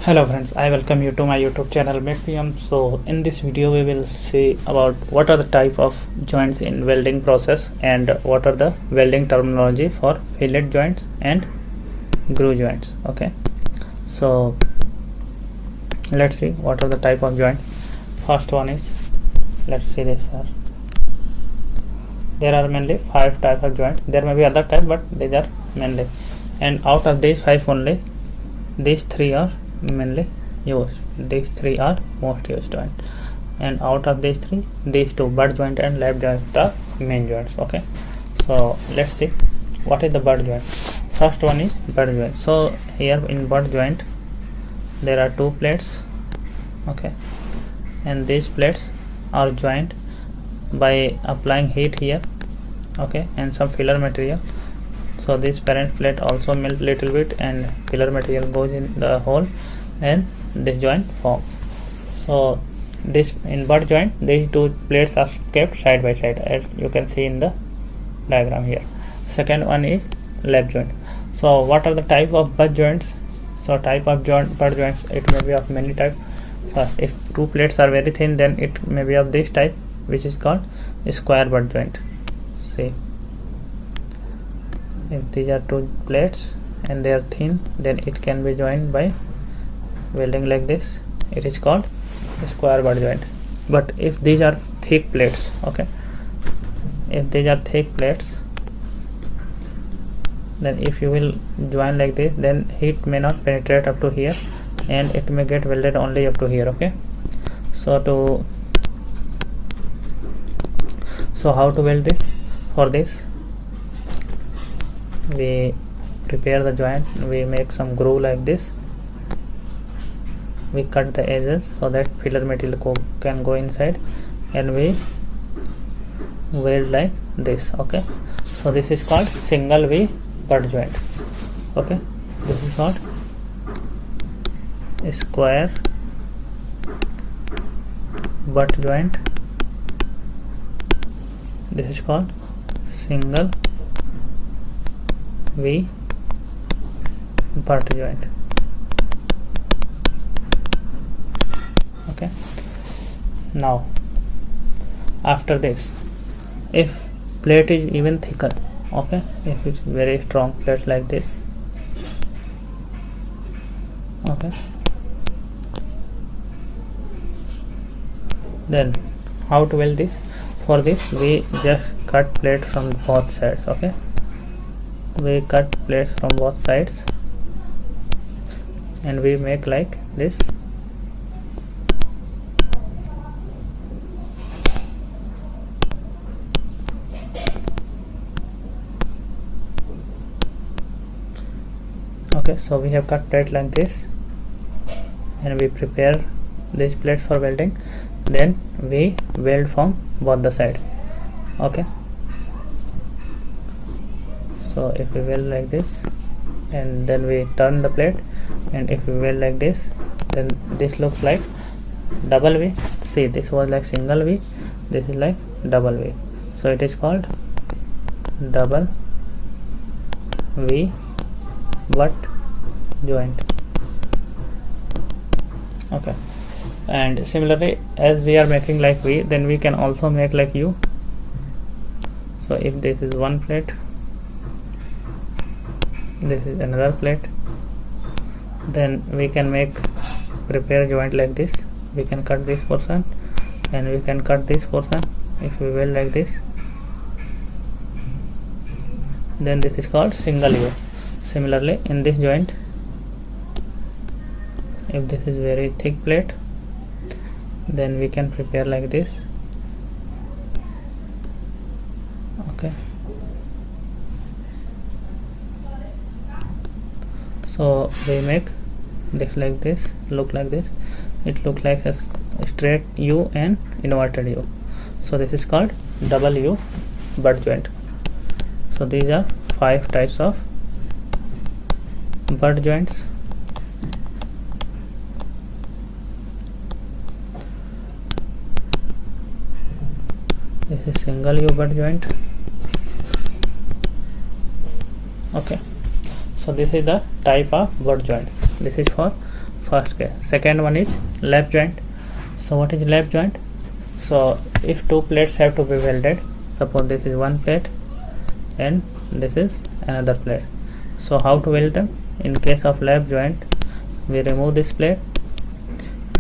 Hello friends, I welcome you to my YouTube channel MakePM. So in this video we will see about what are the type of joints in welding process and what are the welding terminology for fillet joints and groove joints. Okay, so let's see what are the type of joints. First one is, let's see this first. There are mainly 5 types of joints. There may be other type, but these are mainly, and out of these 5 only these 3 are mainly used. These 3 are most used joint, and out of these 3, these 2, butt joint and lap joint, are main joints. Okay, so let's see what is the butt joint. First one is butt joint. So here in butt joint there are 2 plates. Okay, and these plates are joined by applying heat here. Okay, and some filler material. So this parent plate also melt little bit and filler material goes in the hole and this joint forms. So this in butt joint these 2 plates are kept side by side, as you can see in the diagram here. Second one is lap joint. So what are the type of butt joints? So type of butt joints, it may be of many types. First, if 2 plates are very thin, then it may be of this type, which is called square butt joint. See, if these are 2 plates and they are thin, then it can be joined by welding like this. It is called square butt joint. But if these are thick plates, okay, if these are thick plates, then if you will join like this, then heat may not penetrate up to here and it may get welded only up to here. Okay, so how to weld this? For this, we prepare the joint, we make some groove like this, we cut the edges so that filler material can go inside, and we weld like this. Okay, so this is called single V butt joint. Okay, this is called square butt joint. This is called single V butt joint. Okay, now after this, if plate is even thicker, okay, if it's very strong plate like this, okay, then how to weld this? For this, we just cut plate from both sides. Okay, we cut plates from both sides and we make like this. Okay, so we have cut plate like this and we prepare these plates for welding. Then we weld from both the sides. Okay, so if we weld like this and then we turn the plate, and if we weld like this, then this looks like double V. See, this was like single V, this is like double V, so it is called double V butt joint. Okay, and similarly, as we are making like V, then we can also make like U. So if this is one plate, this is another plate, then we can prepare joint like this. We can cut this portion and we can cut this portion. If we weld like this, then this is called single U. Similarly, in this joint, if this is very thick plate, then we can prepare like this. Okay, so we make this like this, look like this. It looks like a straight U and inverted U. So this is called double U butt joint. So these are 5 types of butt joints. This is single U butt joint. Okay, so this is the type of butt joint. This is for first case. Second one is lap joint. So what is lap joint? So if two plates have to be welded, suppose this is one plate and this is another plate. So how to weld them? In case of lap joint, we remove this plate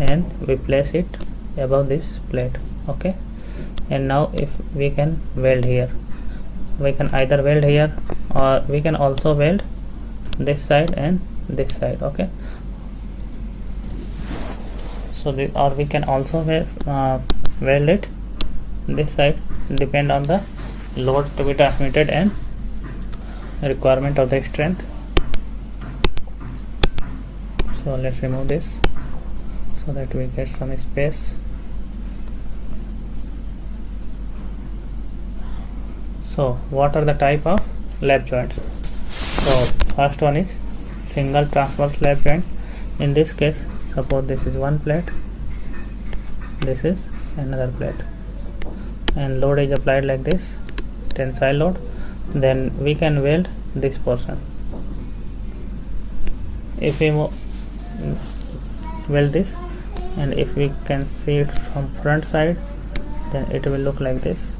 and we place it above this plate. Okay, and now if we can weld here, we can either weld here or we can also weld this side and this side. Okay, so or we can also weld it this side, depend on the load to be transmitted and requirement of the strength. So let's remove this so that we get some space. So what are the type of lap joints? So first one is single transverse lap joint. In this case, suppose this is one plate, this is another plate, and load is applied like this, tensile load. Then we can weld this portion. If we weld this, and if we can see it from front side, then it will look like this.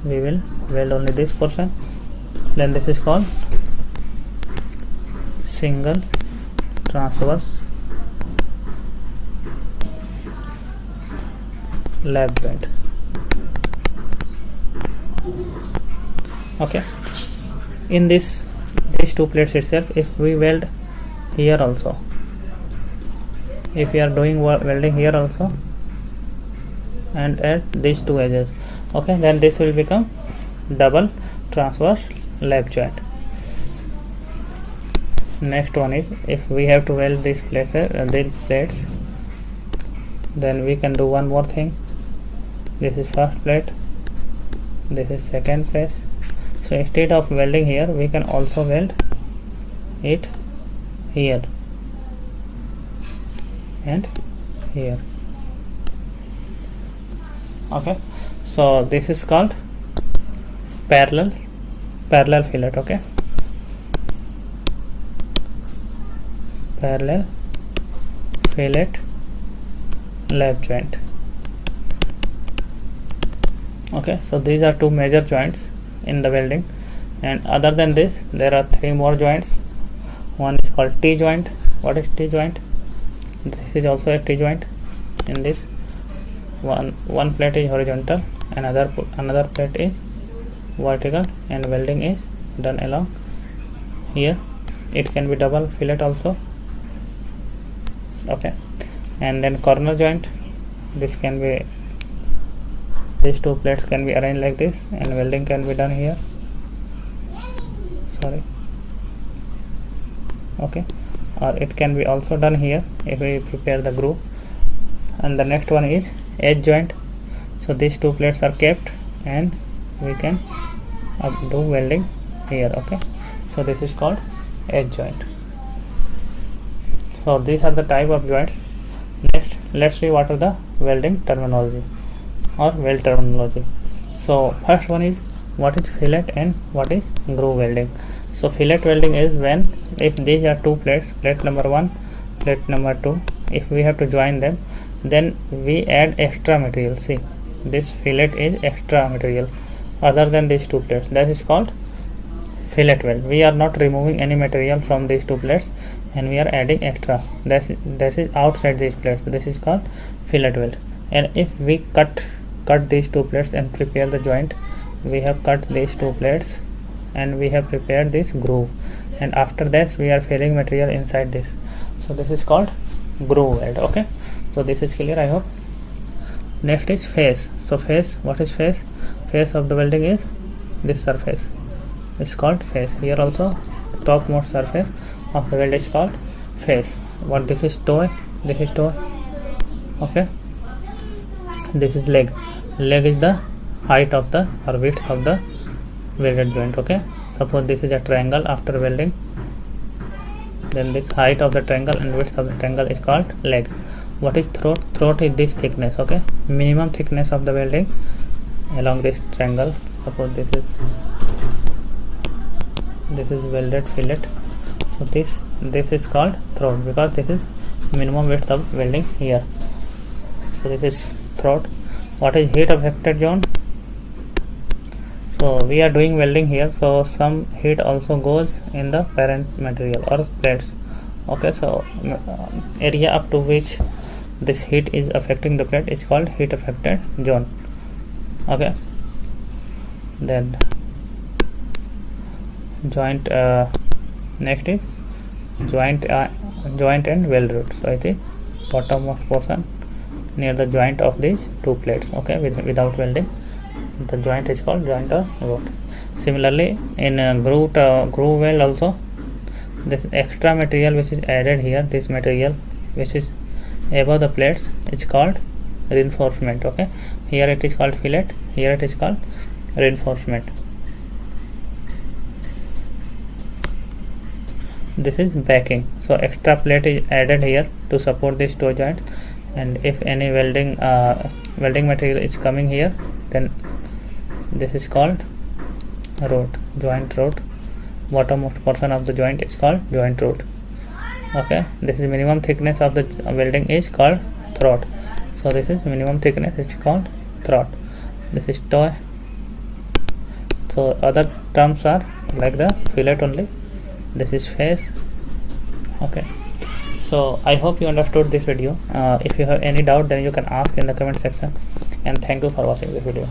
We will weld only this portion. Then this is called single transverse lap joint. Okay, in these two plates itself, if we weld here also, if we are doing welding here also and at these two edges, okay, then this will become double transverse lap joint. Next one is, if we have to weld these plates, then we can do one more thing. This is first plate, this is second place. So instead of welding here, we can also weld it here and here. Okay, so this is called parallel fillet. Okay, parallel fillet lap joint. Okay, so these are two major joints in the welding, and other than this there are three more joints. One is called T joint. What is T joint? This is also a T joint. In this one plate is horizontal, another plate is vertical, and welding is done along here. It can be double fillet also. Okay, and then corner joint. This can be, these two plates can be arranged like this, and welding can be done here. Sorry. Okay, or it can be also done here if we prepare the groove. And the next one is edge joint. So these two plates are kept and we can do welding here. Okay, so this is called edge joint. So these are the type of joints. Next, let's see what are the welding terminology or weld terminology. So first one is, what is fillet and what is groove welding. So fillet welding is when, if these are two plates, plate number 1, plate number 2, if we have to join them, then we add extra material. See, this fillet is extra material other than these two plates. That is called fillet weld. We are not removing any material from these two plates and we are adding extra. That is outside these plates. This is called fillet weld. And if we cut these two plates and prepare the joint, we have cut these two plates and we have prepared this groove, and after this we are filling material inside this. So this is called groove weld. Okay, so this is clear, I hope. Next is face. So face, what is face? Face of the welding is this surface. It's called face. Here also topmost surface of the weld is called face. What this is toe, this is toe. Okay, this is leg. Leg is the height of the or width of the welded joint. Okay, suppose this is a triangle after welding, then this height of the triangle and width of the triangle is called leg. What is throat? Throat is this thickness. Okay, minimum thickness of the welding along this triangle. Suppose this is welded fillet. So this is called throat, because this is minimum width of welding here. So this is throat. What is heat affected zone? So we are doing welding here, so some heat also goes in the parent material or plates. Okay, so area up to which this heat is affecting the plate is called heat affected zone. Okay, then joint, next is joint and weld root. So it is bottommost portion near the joint of these two plates. Okay, without welding, the joint is called joint or root. Similarly, in groove weld also, this extra material which is added here, this material which is above the plates, is called reinforcement. Okay, here it is called fillet, here it is called reinforcement. This is backing. So extra plate is added here to support these two joints, and if any welding material is coming here, then this is called root, joint root. Bottommost portion of the joint is called joint root. Okay, this is minimum thickness of the welding is called throat. So this is minimum thickness is called throat. This is toe. So other terms are like the fillet only. This is face. Okay, so I hope you understood this video. If you have any doubt, then you can ask in the comment section, and thank you for watching this video.